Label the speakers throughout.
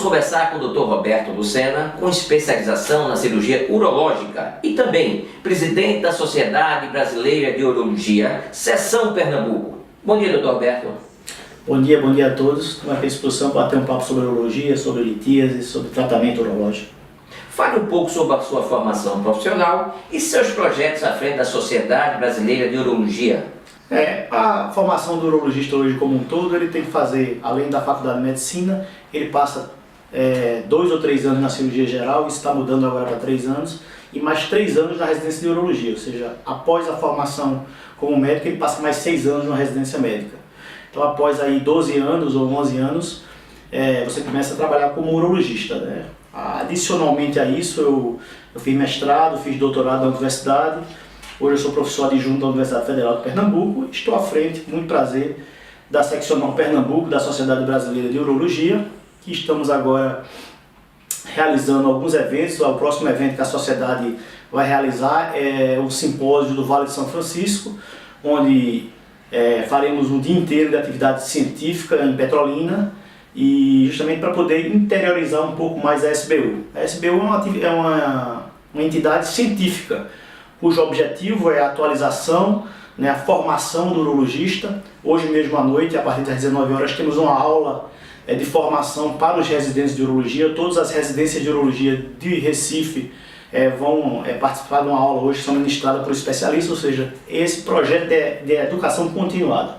Speaker 1: conversar com o Dr. Roberto Lucena, com especialização na cirurgia urológica e também presidente da Sociedade Brasileira de Urologia, Seção Pernambuco. Bom dia, Dr. Roberto.
Speaker 2: Bom dia a todos. Estou aqui à disposição para bater um papo sobre urologia, sobre litíase, sobre tratamento urológico.
Speaker 1: Fale um pouco sobre a sua formação profissional e seus projetos à frente da Sociedade Brasileira de Urologia.
Speaker 2: A formação do urologista hoje como um todo, ele tem que fazer, além da faculdade de medicina, ele passa 2 ou 3 anos na cirurgia geral, isso está mudando agora para 3 anos, e mais 3 anos na residência de urologia, ou seja, após a formação como médico, ele passa mais 6 anos na residência médica. Então, após aí 12 anos ou 11 anos, você começa a trabalhar como urologista, né? Adicionalmente a isso, eu fiz mestrado, fiz doutorado na universidade. Hoje eu sou professor adjunto da Universidade Federal de Pernambuco. Estou à frente, com muito prazer, da Seccional Pernambuco, da Sociedade Brasileira de Urologia, que estamos agora realizando alguns eventos. O próximo evento que a sociedade vai realizar é o simpósio do Vale de São Francisco, onde faremos um dia inteiro de atividade científica em Petrolina, e justamente para poder interiorizar um pouco mais a SBU. A SBU é uma entidade científica, cujo objetivo é a atualização, né, a formação do urologista. Hoje mesmo à noite, a partir das 19 horas, temos uma aula de formação para os residentes de urologia. Todas as residências de urologia de Recife vão participar de uma aula hoje, que são ministradas por especialistas, ou seja, esse projeto de educação continuada.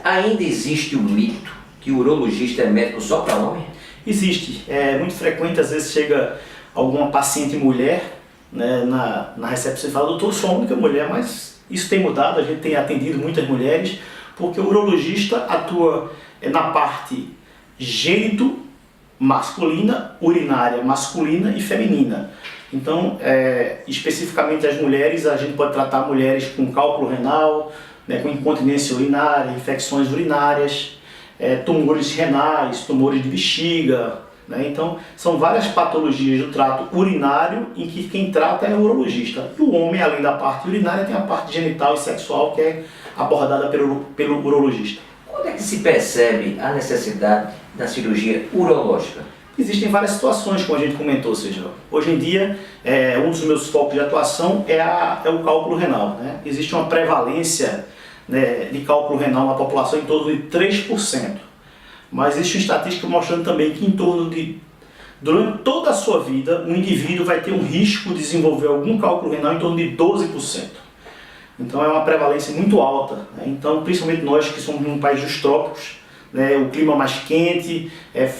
Speaker 1: Ainda existe o mito que o urologista é médico só para homem?
Speaker 2: Existe. É muito frequente, às vezes chega alguma paciente mulher, né, na recepção e fala: doutor, eu sou a única mulher, mas isso tem mudado, a gente tem atendido muitas mulheres, porque o urologista atua na parte gênito masculina, urinária masculina e feminina. Então, especificamente as mulheres, a gente pode tratar mulheres com cálculo renal, né, com incontinência urinária, infecções urinárias, tumores renais, tumores de bexiga, né? Então, são várias patologias do trato urinário em que quem trata é o urologista. E o homem, além da parte urinária, tem a parte genital e sexual que é abordada pelo urologista.
Speaker 1: Quando é que se percebe a necessidade da cirurgia urológica?
Speaker 2: Existem várias situações, como a gente comentou, ou seja, hoje em dia, um dos meus focos de atuação é o cálculo renal, né? Existe uma prevalência, né, de cálculo renal na população em torno de 3%. Mas existe uma estatística mostrando também que durante toda a sua vida, um indivíduo vai ter um risco de desenvolver algum cálculo renal em torno de 12%. Então é uma prevalência muito alta, né? Então, principalmente nós que somos num país dos trópicos, né, o clima mais quente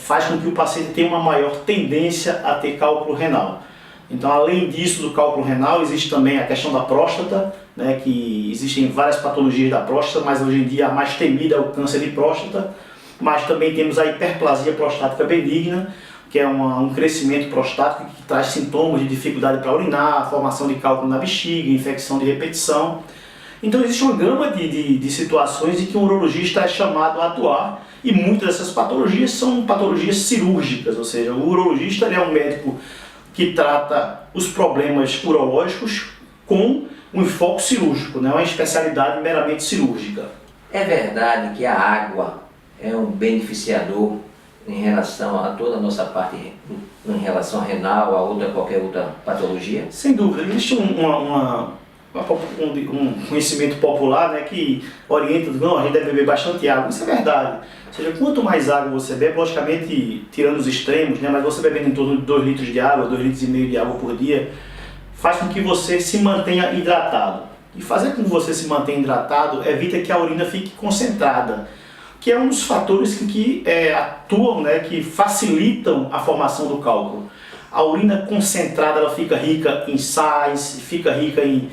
Speaker 2: faz com que o paciente tenha uma maior tendência a ter cálculo renal. Então, além disso do cálculo renal, existe também a questão da próstata, né, que existem várias patologias da próstata, mas hoje em dia a mais temida é o câncer de próstata. Mas também temos a hiperplasia prostática benigna, que é um crescimento prostático que traz sintomas de dificuldade para urinar, formação de cálculo na bexiga, infecção de repetição. Então existe uma gama de situações em que um urologista é chamado a atuar, e muitas dessas patologias são patologias cirúrgicas, ou seja, o urologista é um médico que trata os problemas urológicos com um enfoque cirúrgico, não é uma especialidade meramente cirúrgica.
Speaker 1: É verdade que a água é um beneficiador em relação a toda a nossa parte, em relação a renal, a qualquer outra patologia?
Speaker 2: Sem dúvida, existe um conhecimento popular, né, que orienta, não, a gente deve beber bastante água. Isso é verdade. Ou seja, quanto mais água você bebe, logicamente, tirando os extremos, né, mas você bebendo em torno de 2 litros de água, 2,5 litros de água por dia, faz com que você se mantenha hidratado. E fazer com que você se mantenha hidratado evita que a urina fique concentrada, que é um dos fatores que atuam, né, que facilitam a formação do cálculo. A urina concentrada, ela fica rica em sais, fica rica em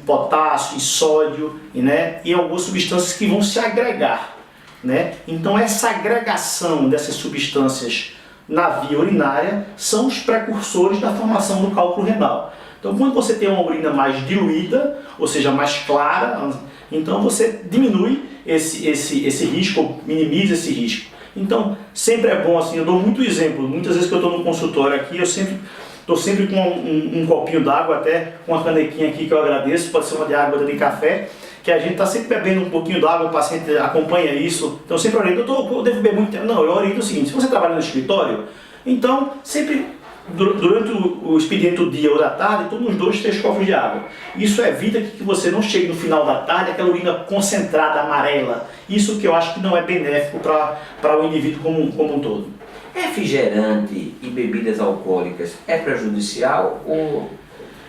Speaker 2: potássio, em sódio, né, e algumas substâncias que vão se agregar, né? Então essa agregação dessas substâncias na via urinária são os precursores da formação do cálculo renal. Então, quando você tem uma urina mais diluída, ou seja, mais clara, então você diminui esse risco, minimiza esse risco. Então, sempre é bom, assim, eu dou muito exemplo, muitas vezes que eu estou no consultório aqui, eu estou sempre com um copinho d'água, até com uma canequinha aqui que eu agradeço, pode ser uma de água, outra de café, que a gente está sempre bebendo um pouquinho d'água, o paciente acompanha isso. Então sempre oriento, eu devo beber muito tempo. Não, eu oriento o seguinte, se você trabalha no escritório, então sempre durante o expediente do dia ou da tarde, toma uns 2, 3 copos de água. Isso evita que você não chegue no final da tarde aquela urina concentrada, amarela. Isso que eu acho que não é benéfico para o indivíduo como um todo.
Speaker 1: Refrigerante e bebidas alcoólicas é prejudicial ou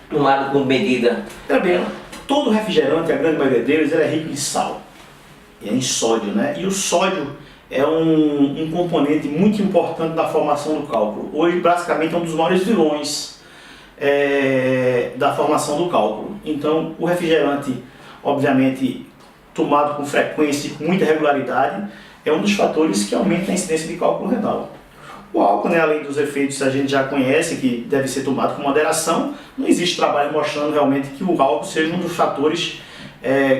Speaker 1: tomado como medida?
Speaker 2: Bem, todo refrigerante, a grande maioria deles, é rico em sal, em sódio, né? E o sódio é um componente muito importante da formação do cálculo. Hoje, basicamente, é um dos maiores vilões da formação do cálculo. Então, o refrigerante, obviamente, tomado com frequência e com muita regularidade, é um dos fatores que aumenta a incidência de cálculo renal. O álcool, né, além dos efeitos que a gente já conhece, que deve ser tomado com moderação, não existe trabalho mostrando realmente que o álcool seja um dos fatores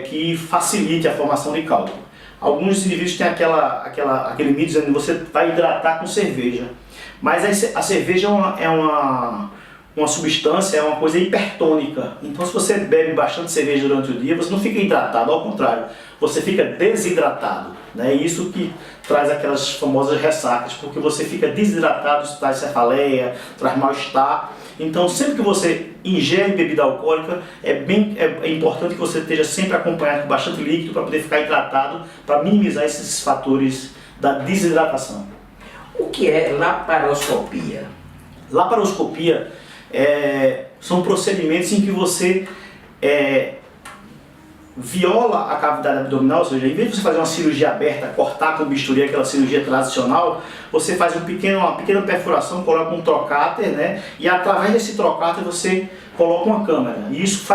Speaker 2: que facilite a formação de cálculo. Alguns indivíduos têm aquele mito dizendo que você vai hidratar com cerveja, mas a cerveja é uma substância, é uma coisa hipertônica. Então, se você bebe bastante cerveja durante o dia, você não fica hidratado, ao contrário, você fica desidratado. É isso que traz aquelas famosas ressacas, porque você fica desidratado, isso traz cefaleia, traz mal-estar. Então, sempre que você ingere bebida alcoólica, é importante que você esteja sempre acompanhado com bastante líquido para poder ficar hidratado, para minimizar esses fatores da desidratação.
Speaker 1: O que é laparoscopia?
Speaker 2: Laparoscopia são procedimentos em que você viola a cavidade abdominal, ou seja, em vez de você fazer uma cirurgia aberta, cortar com bisturi, aquela cirurgia tradicional, você faz uma pequena perfuração, coloca um trocáter, né? E através desse trocáter você coloca uma câmera. E isso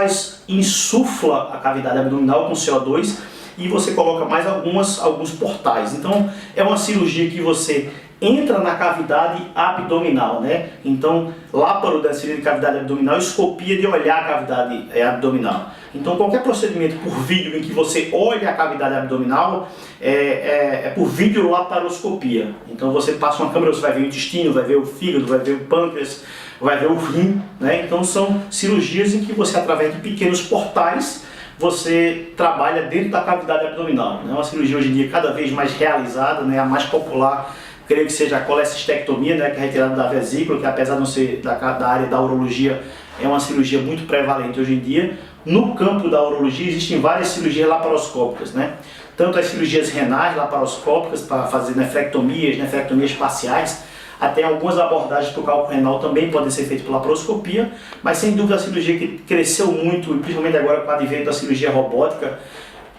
Speaker 2: insufla a cavidade abdominal com CO2 e você coloca mais alguns portais. Então é uma cirurgia que você entra na cavidade abdominal, né? Então, láparo da cirurgia de cavidade abdominal, escopia de olhar a cavidade abdominal. Então, qualquer procedimento por vídeo em que você olha a cavidade abdominal é por videolaparoscopia. Então, você passa uma câmera, você vai ver o intestino, vai ver o fígado, vai ver o pâncreas, vai ver o rim, né? Então, são cirurgias em que você, através de pequenos portais, você trabalha dentro da cavidade abdominal. É uma cirurgia hoje em dia cada vez mais realizada, né? A mais popular, creio que seja a colecistectomia, né, que é retirada da vesícula, que apesar de não ser da área da urologia, é uma cirurgia muito prevalente hoje em dia. No campo da urologia existem várias cirurgias laparoscópicas, né? Tanto as cirurgias renais laparoscópicas para fazer nefrectomias parciais, até algumas abordagens para o cálculo renal também podem ser feitas por laparoscopia, mas sem dúvida a cirurgia que cresceu muito, principalmente agora com o advento da cirurgia robótica,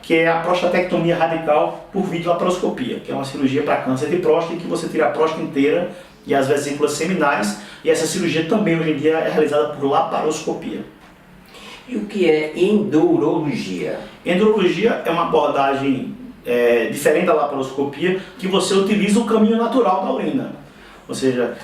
Speaker 2: que é a prostatectomia radical por videolaparoscopia, que é uma cirurgia para câncer de próstata, em que você tira a próstata inteira e as vesículas seminais, e essa cirurgia também hoje em dia é realizada por laparoscopia.
Speaker 1: E o que é endurologia?
Speaker 2: Endurologia é uma abordagem diferente da laparoscopia, que você utiliza o caminho natural da urina. Ou seja,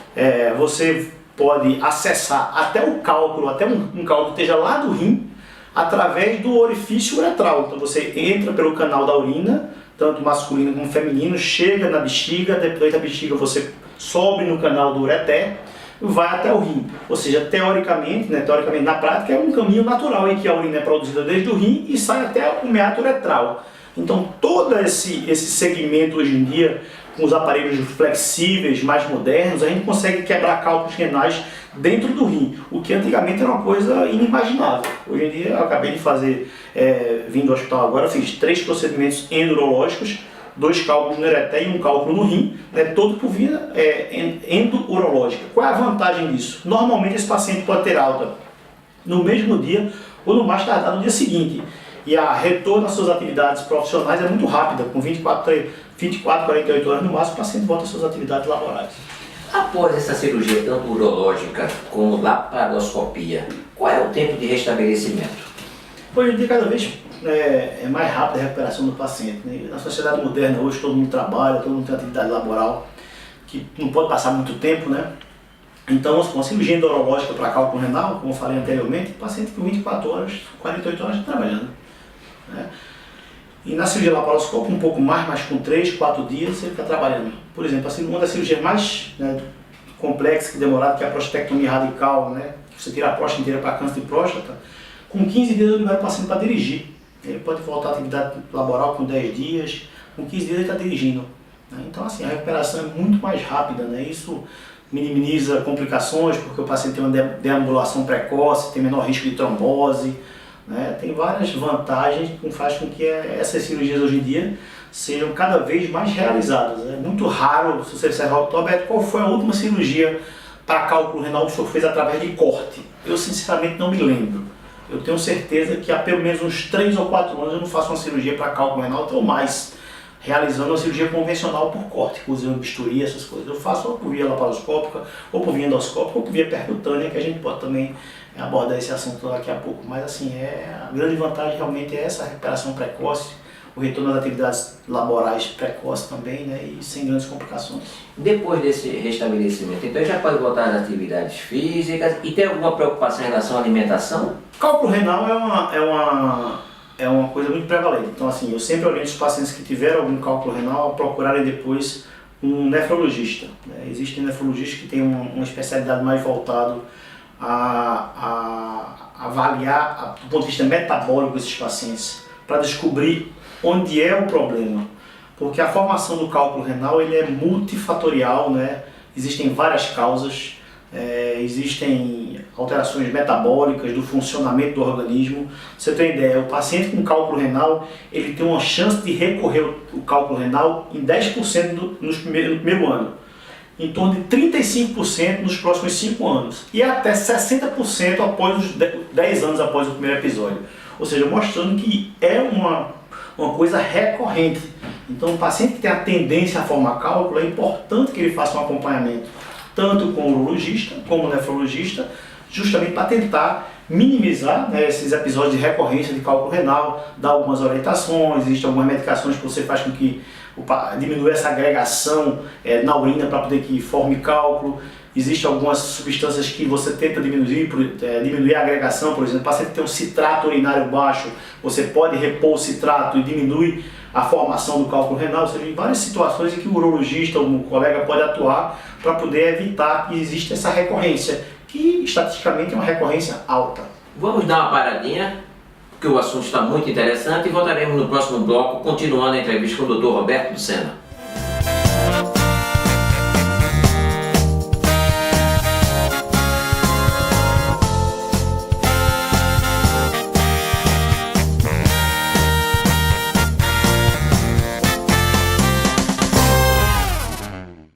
Speaker 2: você pode acessar até o cálculo, até um cálculo que esteja lá do rim, através do orifício uretral. Então você entra pelo canal da urina, tanto masculino como feminino, chega na bexiga, depois da bexiga você sobe no canal do ureter e vai até o rim. Ou seja, teoricamente, na prática, é um caminho natural em que a urina é produzida desde o rim e sai até o meato uretral. Então todo esse segmento hoje em dia, com os aparelhos flexíveis mais modernos, a gente consegue quebrar cálculos renais dentro do rim, o que antigamente era uma coisa inimaginável. Hoje em dia eu acabei de fazer, vindo ao hospital agora, fiz 3 procedimentos endurológicos, 2 cálculos no ureter e 1 cálculo no rim, todo por via endurológica. Qual é a vantagem disso? Normalmente esse paciente pode ter alta no mesmo dia ou no mais tardar no dia seguinte. E a retorno às suas atividades profissionais é muito rápida, com 24, 48 horas no máximo, o paciente volta às suas atividades laborais.
Speaker 1: Após essa cirurgia, tanto urológica como laparoscopia, qual é o tempo de restabelecimento?
Speaker 2: Hoje em dia, cada vez é mais rápida a recuperação do paciente, né? Na sociedade moderna, hoje todo mundo trabalha, todo mundo tem atividade laboral, que não pode passar muito tempo, né? Então, uma cirurgia endurológica para cálculo renal, como eu falei anteriormente, o paciente com 24 horas, 48 horas está trabalhando, né? E na cirurgia laparoscópica, um pouco mais, mas com 3, 4 dias ele está trabalhando. Por exemplo, uma das cirurgias mais complexas e demoradas, que é a prostatectomia radical, né? Você tira a próstata inteira para câncer de próstata, com 15 dias eu libero o paciente para dirigir. ele pode voltar à atividade laboral com 10 dias, com 15 dias ele está dirigindo. Né? Então assim, a recuperação é muito mais rápida, né? Isso minimiza complicações, porque o paciente tem uma deambulação precoce, tem menor risco de trombose, né? Tem várias vantagens que fazem com que essas cirurgias hoje em dia sejam cada vez mais realizadas. É muito raro, se você disser, Roberto, qual foi a última cirurgia para cálculo renal que o senhor fez através de corte? Eu sinceramente não me lembro. Eu tenho certeza que há pelo menos uns 3 ou 4 anos eu não faço uma cirurgia para cálculo renal, ou mais, realizando uma cirurgia convencional por corte, usando bisturi, essas coisas. Eu faço ou por via laparoscópica, ou por via endoscópica, ou por via percutânea, que a gente pode também abordar esse assunto daqui a pouco. Mas assim, a grande vantagem realmente é essa recuperação precoce, o retorno às atividades laborais precoce também, né, e sem grandes complicações.
Speaker 1: Depois desse restabelecimento, então já pode voltar às atividades físicas e tem alguma preocupação em relação à alimentação?
Speaker 2: Cálculo renal é uma coisa muito prevalente. Então assim, eu sempre oriento os pacientes que tiveram algum cálculo renal a procurarem depois um nefrologista. Né? Existem nefrologistas que têm uma especialidade mais voltada a avaliar do ponto de vista metabólico esses pacientes, para descobrir onde é o problema. Porque a formação do cálculo renal ele é multifatorial, né? Existem várias causas, existem alterações metabólicas do funcionamento do organismo. Pra você ter ideia, o paciente com cálculo renal ele tem uma chance de recorrer ao cálculo renal em 10% no primeiro ano, em torno de 35% nos próximos 5 anos e até 60% após os 10 anos após o primeiro episódio. Ou seja, mostrando que é uma coisa recorrente. Então, o paciente que tem a tendência a formar cálculo, é importante que ele faça um acompanhamento tanto com o urologista como o nefrologista, justamente para tentar minimizar, né, esses episódios de recorrência de cálculo renal, dar algumas orientações. Existem algumas medicações que você faz com que diminua essa agregação na urina para poder que forme cálculo. Existem algumas substâncias que você tenta diminuir a agregação, por exemplo, o paciente tem um citrato urinário baixo, você pode repor o citrato e diminui a formação do cálculo renal. Ou seja, em várias situações em que o urologista ou o colega pode atuar para poder evitar que exista essa recorrência, que estatisticamente é uma recorrência alta.
Speaker 1: Vamos dar uma paradinha, porque o assunto está muito interessante, e voltaremos no próximo bloco, continuando a entrevista com o Dr. Roberto Lucena.